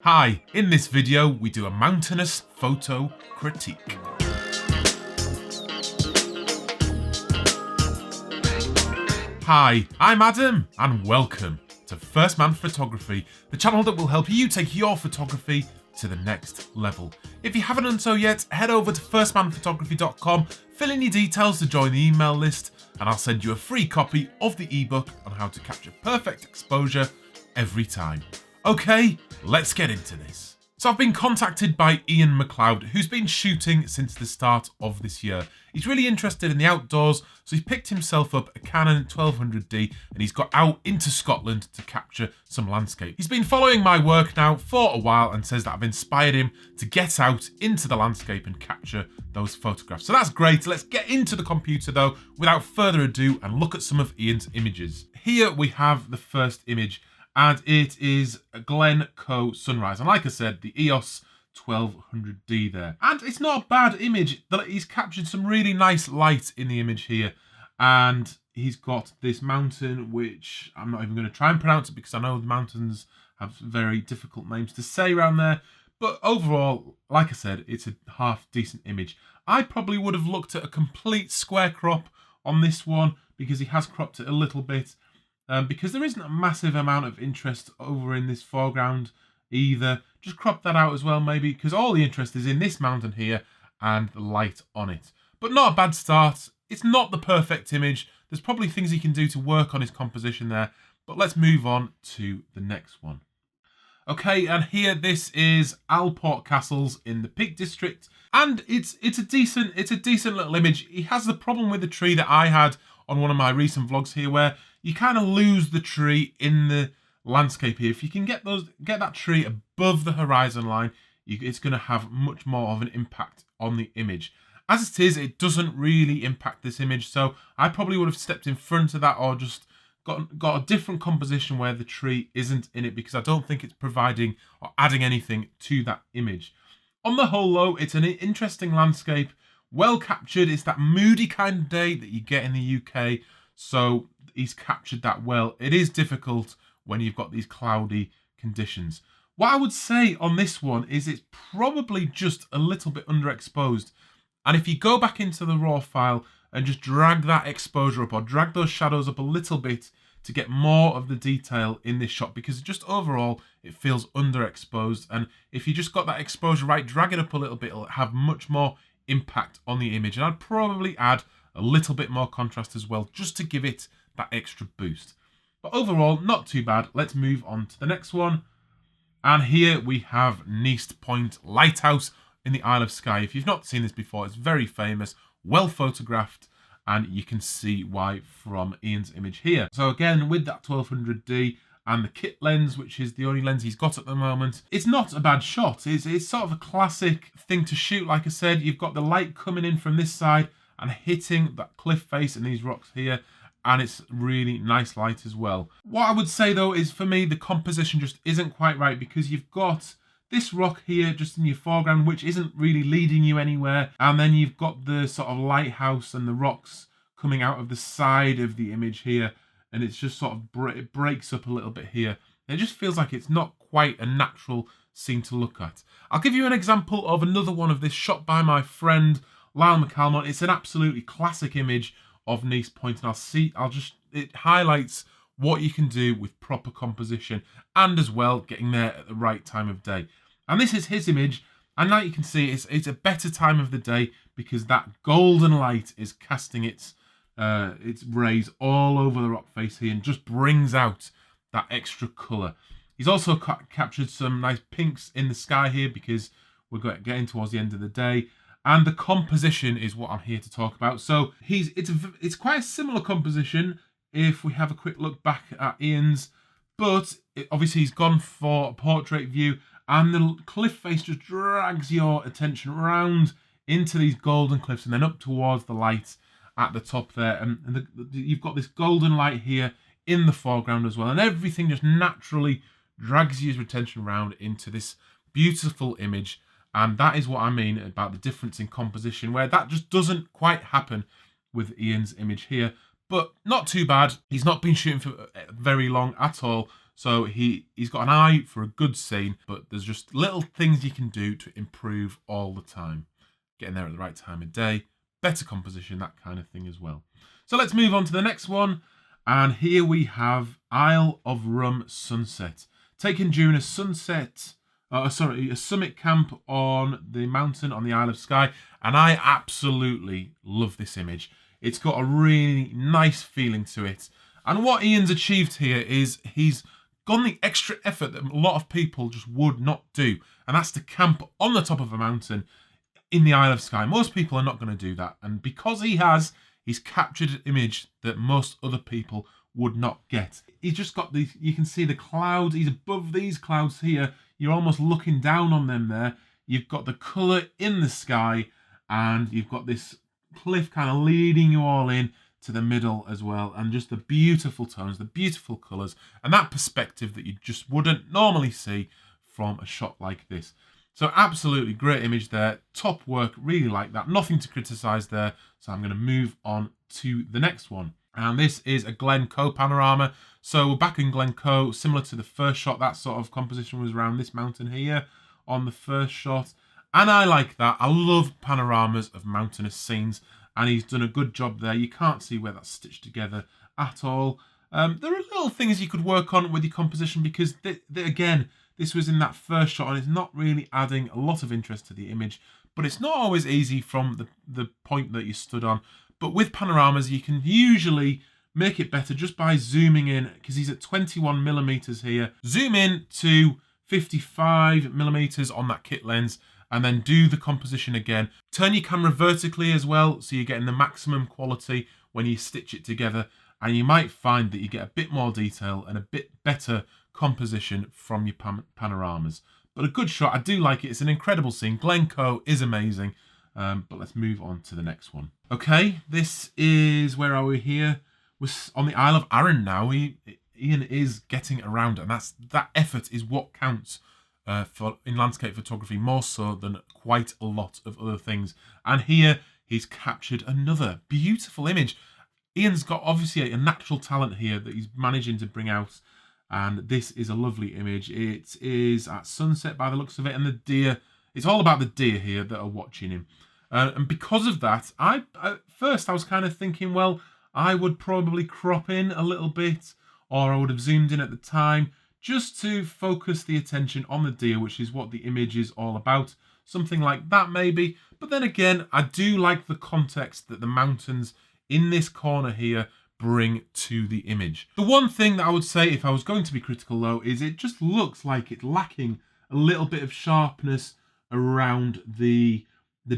Hi, in this video we do a mountainous photo critique. Hi, I'm Adam and welcome to First Man Photography, the channel that will help you take your photography to the next level. If you haven't done so yet, head over to firstmanphotography.com, fill in your details to join the email list, and I'll send you a free copy of the ebook on how to capture perfect exposure every time. Okay, let's get into this. So I've been contacted by Iain MacLeod, who's been shooting since the start of this year. He's really interested in the outdoors, so he's picked himself up a Canon 1200D and he's got out into Scotland to capture some landscape. He's been following my work now for a while and says that I've inspired him to get out into the landscape and capture those photographs. So that's great. Let's get into the computer though, without further ado, and look at some of Iain's images. Here we have the first image, and it is a Glencoe sunrise. And like I said, the EOS 1200D there. And it's not a bad image. He's captured some really nice light in the image here. And he's got this mountain, which I'm not even going to try and pronounce it because I know the mountains have very difficult names to say around there. But overall, like I said, it's a half decent image. I probably would have looked at a complete square crop on this one because he has cropped it a little bit. Because there isn't a massive amount of interest over in this foreground either. Just crop that out as well maybe, because all the interest is in this mountain here and the light on it. But not a bad start. It's not the perfect image. There's probably things he can do to work on his composition there. But let's move on to the next one. Okay, and here this is Alport castles in the Peak District. And it's a decent little image. He has the problem with the tree that I had on one of my recent vlogs here, where you kind of lose the tree in the landscape here. If you can get that tree above the horizon line, it's going to have much more of an impact on the image. As it is, it doesn't really impact this image, so I probably would have stepped in front of that or just got a different composition where the tree isn't in it, because I don't think it's providing or adding anything to that image. On the whole though, it's an interesting landscape, well captured. It's that moody kind of day that you get in the UK, so he's captured that well. It is difficult when you've got these cloudy conditions. What I would say on this one is it's probably just a little bit underexposed. And if you go back into the raw file and just drag that exposure up or drag those shadows up a little bit to get more of the detail in this shot, because just overall it feels underexposed. And if you just got that exposure right, drag it up a little bit, it'll have much more impact on the image. And I'd probably add a little bit more contrast as well, just to give it that extra boost. But overall, not too bad. Let's move on to the next one. And here we have Neist Point Lighthouse in the Isle of Skye. If you've not seen this before, it's very famous, well photographed, and you can see why from Iain's image here. So again, with that 1200D and the kit lens, which is the only lens he's got at the moment, it's not a bad shot. It's sort of a classic thing to shoot. Like I said, you've got the light coming in from this side and hitting that cliff face and these rocks here, and it's really nice light as well. What I would say though is, for me, the composition just isn't quite right, because you've got this rock here just in your foreground, which isn't really leading you anywhere, and then you've got the sort of lighthouse and the rocks coming out of the side of the image here, and it's just sort of it breaks up a little bit here. It just feels like it's not quite a natural scene to look at. I'll give you an example of another one of this shot by my friend Iain MacLeod. It's an absolutely classic image of Neist Point, and it highlights what you can do with proper composition, and as well getting there at the right time of day. And this is his image, and now you can see it's a better time of the day, because that golden light is casting its rays all over the rock face here and just brings out that extra colour. He's also captured some nice pinks in the sky here, because we're getting towards the end of the day. And the composition is what I'm here to talk about. So it's quite a similar composition if we have a quick look back at Iain's, but obviously he's gone for a portrait view, and the cliff face just drags your attention around into these golden cliffs and then up towards the light at the top there. And you've got this golden light here in the foreground as well, and everything just naturally drags your attention around into this beautiful image. And that is what I mean about the difference in composition, where that just doesn't quite happen with Iain's image here. But not too bad. He's not been shooting for very long at all, So he's got an eye for a good scene, but there's just little things you can do to improve all the time. Getting there at the right time of day, better composition, that kind of thing as well. So let's move on to the next one. And here we have Isle of Rum sunset. Taken during a a summit camp on the mountain on the Isle of Skye. And I absolutely love this image. It's got a really nice feeling to it. And what Iain's achieved here is he's gone the extra effort that a lot of people just would not do. And that's to camp on the top of a mountain in the Isle of Skye. Most people are not going to do that. And because he's captured an image that most other people would not get. He's just got these, you can see the clouds. He's above these clouds here. You're almost looking down on them there. You've got the colour in the sky, and you've got this cliff kind of leading you all in to the middle as well, and just the beautiful tones, the beautiful colours, and that perspective that you just wouldn't normally see from a shot like this. So absolutely great image there, top work, really like that, nothing to criticise there. So I'm going to move on to the next one, and this is a Glencoe panorama. So we're back in Glencoe, similar to the first shot. That sort of composition was around this mountain here on the first shot, and I like that. I love panoramas of mountainous scenes, and he's done a good job there. You can't see where that's stitched together at all. There are little things you could work on with your composition, because again, this was in that first shot and it's not really adding a lot of interest to the image, but it's not always easy from the point that you stood on. But with panoramas, you can usually make it better just by zooming in, because he's at 21mm here. Zoom in to 55mm on that kit lens, and then do the composition again. Turn your camera vertically as well, so you're getting the maximum quality when you stitch it together, and you might find that you get a bit more detail and a bit better composition from your panoramas. But a good shot, I do like it. It's an incredible scene. Glencoe is amazing. But let's move on to the next one. Okay, this is, where are we here? We're on the Isle of Arran now. Iain is getting around, and that effort is what counts in landscape photography, more so than quite a lot of other things. And here he's captured another beautiful image. Iain's got obviously a natural talent here that he's managing to bring out, and this is a lovely image. It is at sunset by the looks of it, and the deer, it's all about the deer here that are watching him. And because of that, at first I was kind of thinking, well, I would probably crop in a little bit, or I would have zoomed in at the time, just to focus the attention on the deer, which is what the image is all about. Something like that maybe. But then again, I do like the context that the mountains in this corner here bring to the image. The one thing that I would say, if I was going to be critical though, is it just looks like it's lacking a little bit of sharpness around the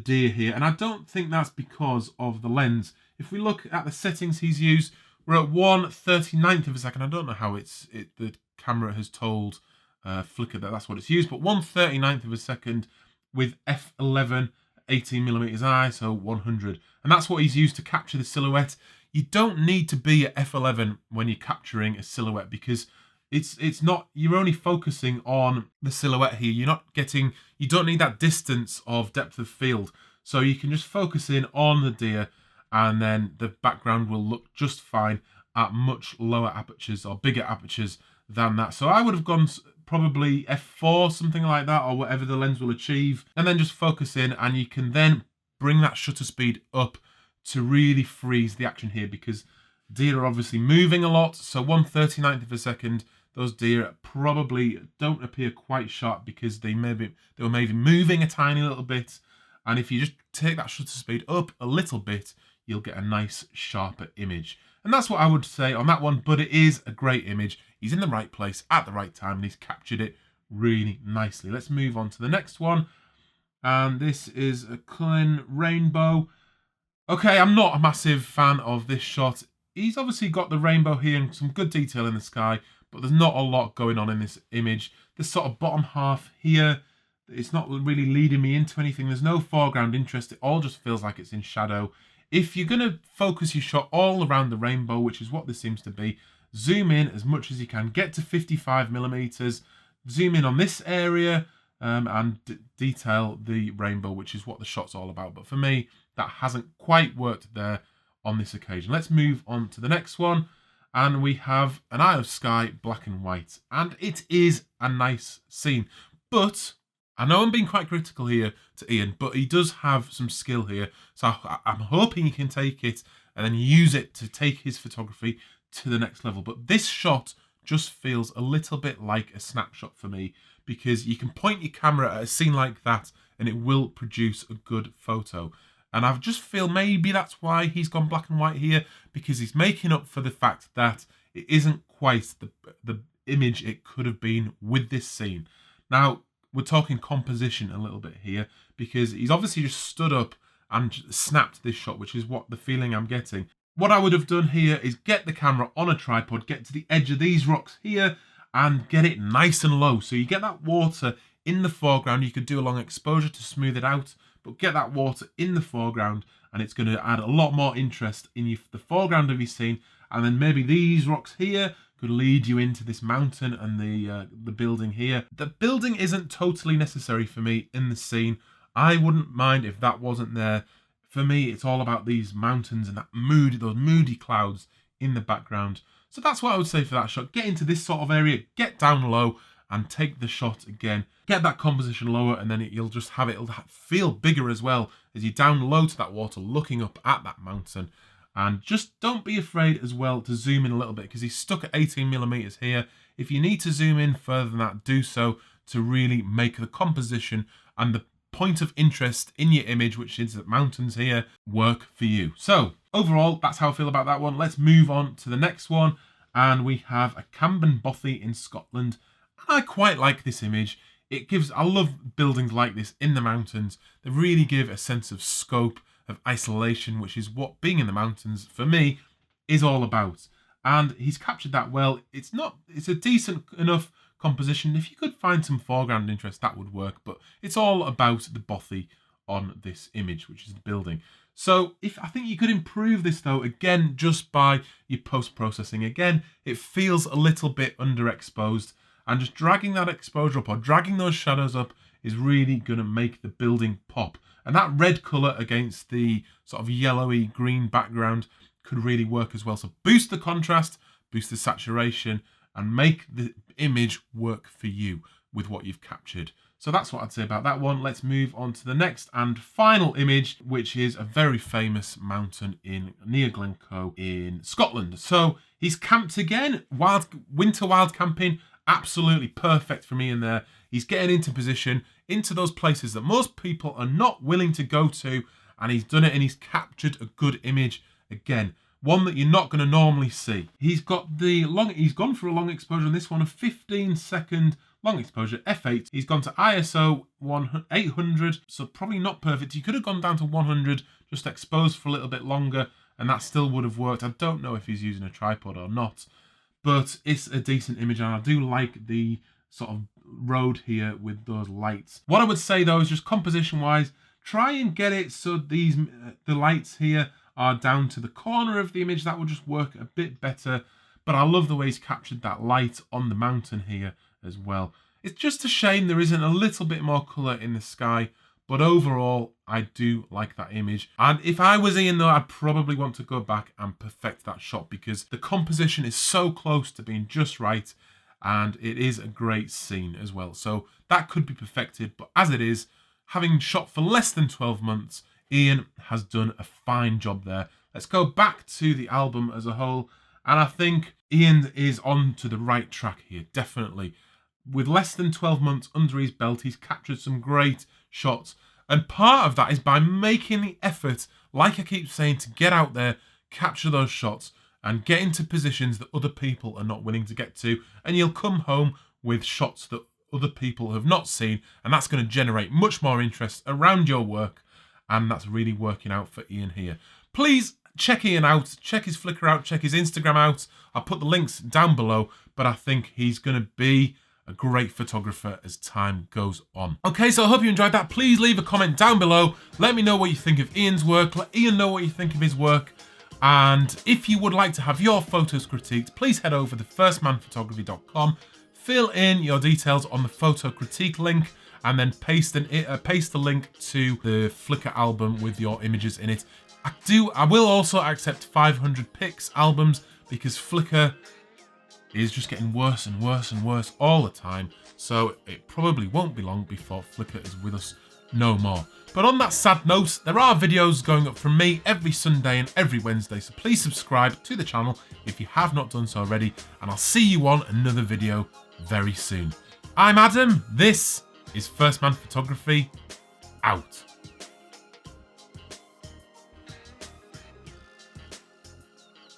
deer here. And I don't think that's because of the lens. If we look at the settings he's used, we're at 1/39th of a second. I don't know how the camera has told Flickr that that's what it's used, but 1/39th of a second with f11 18mm ISO 100, and that's what he's used to capture the silhouette. You don't need to be at f11 when you're capturing a silhouette, because it's not, you're only focusing on the silhouette here. You don't need that distance of depth of field, so you can just focus in on the deer, and then the background will look just fine at much lower apertures or bigger apertures than that. So I would have gone probably f4, something like that, or whatever the lens will achieve, and then just focus in, and you can then bring that shutter speed up to really freeze the action here, because deer are obviously moving a lot. So 1/39th of a second, those deer probably don't appear quite sharp because they were maybe moving a tiny little bit. And if you just take that shutter speed up a little bit, you'll get a nice sharper image. And that's what I would say on that one, but it is a great image. He's in the right place at the right time, and he's captured it really nicely. Let's move on to the next one. And this is a Canon rainbow. Okay, I'm not a massive fan of this shot. He's obviously got the rainbow here and some good detail in the sky, but there's not a lot going on in this image. This sort of bottom half here, it's not really leading me into anything. There's no foreground interest. It all just feels like it's in shadow. If you're going to focus your shot all around the rainbow, which is what this seems to be, zoom in as much as you can. Get to 55mm. Zoom in on this area and detail the rainbow, which is what the shot's all about. But for me, that hasn't quite worked there on this occasion. Let's move on to the next one. and we have an eye of sky, black and white. And it is a nice scene. But I know I'm being quite critical here to Iain, but he does have some skill here. So I'm hoping he can take it and then use it to take his photography to the next level. But this shot just feels a little bit like a snapshot for me, because you can point your camera at a scene like that and it will produce a good photo. And I just feel maybe that's why he's gone black and white here, because he's making up for the fact that it isn't quite the image it could have been with this scene. Now, we're talking composition a little bit here, because he's obviously just stood up and snapped this shot, which is what the feeling I'm getting. What I would have done here is get the camera on a tripod, get to the edge of these rocks here, and get it nice and low. So you get that water in the foreground. You could do a long exposure to smooth it out, but get that water in the foreground, and it's going to add a lot more interest in the foreground of your scene. And then maybe these rocks here could lead you into this mountain and the building here. The building isn't totally necessary for me in the scene. I wouldn't mind if that wasn't there. For me, it's all about these mountains and those moody clouds in the background. So that's what I would say for that shot. Get into this sort of area, get down low, and take the shot again. Get that composition lower, and then it'll feel bigger as well as you're down low to that water, looking up at that mountain. And just don't be afraid as well to zoom in a little bit, because he's stuck at 18mm here. If you need to zoom in further than that, do so to really make the composition and the point of interest in your image, which is the mountains here, work for you. So overall, that's how I feel about that one. Let's move on to the next one. And we have a Camden Bothy in Scotland. I quite like this image. I love buildings like this in the mountains. They really give a sense of scope, of isolation, which is what being in the mountains for me is all about. And he's captured that well. It's a decent enough composition. If you could find some foreground interest, that would work, but it's all about the Bothy on this image, which is the building. So I think you could improve this though, again, just by your post-processing. Again, it feels a little bit underexposed, and just dragging that exposure up or dragging those shadows up is really going to make the building pop. And that red colour against the sort of yellowy green background could really work as well. So boost the contrast, boost the saturation, and make the image work for you with what you've captured. So that's what I'd say about that one. Let's move on to the next and final image, which is a very famous mountain near Glencoe in Scotland. So he's camped again, winter wild camping, absolutely perfect for me in there. He's getting into position, into those places that most people are not willing to go to, and he's done it, and he's captured a good image again. One that you're not going to normally see. He's gone for a long exposure on this one, a 15-second long exposure, f8. He's gone to ISO 800, so probably not perfect. He could have gone down to 100, just exposed for a little bit longer, and that still would have worked. I don't know if he's using a tripod or not, but it's a decent image, and I do like the sort of road here with those lights. What I would say though is just composition-wise, try and get it so the lights here are down to the corner of the image. That will just work a bit better. But I love the way he's captured that light on the mountain here as well. It's just a shame there isn't a little bit more colour in the sky. But overall, I do like that image. And if I was Iain though, I'd probably want to go back and perfect that shot, because the composition is so close to being just right. And it is a great scene as well. So that could be perfected. But as it is, having shot for less than 12 months, Iain has done a fine job there. Let's go back to the album as a whole. And I think Iain is on to the right track here, definitely. With less than 12 months under his belt, he's captured some great shots. And part of that is by making the effort, like I keep saying, to get out there, capture those shots, and get into positions that other people are not willing to get to. And you'll come home with shots that other people have not seen. And that's going to generate much more interest around your work. And that's really working out for Iain here. Please check Iain out, check his Flickr out, check his Instagram out. I'll put the links down below, but I think he's going to be a great photographer as time goes on. Okay, so I hope you enjoyed that. Please leave a comment down below. Let me know what you think of Iain's work. Let Iain know what you think of his work. And if you would like to have your photos critiqued, please head over to firstmanphotography.com, fill in your details on the photo critique link, and then paste the link to the Flickr album with your images in it. I will also accept 500 pics albums, because Flickr is just getting worse and worse and worse all the time. So it probably won't be long before Flickr is with us no more. But on that sad note, there are videos going up from me every Sunday and every Wednesday, so please subscribe to the channel if you have not done so already, and I'll see you on another video very soon. I'm Adam, this is First Man Photography, out.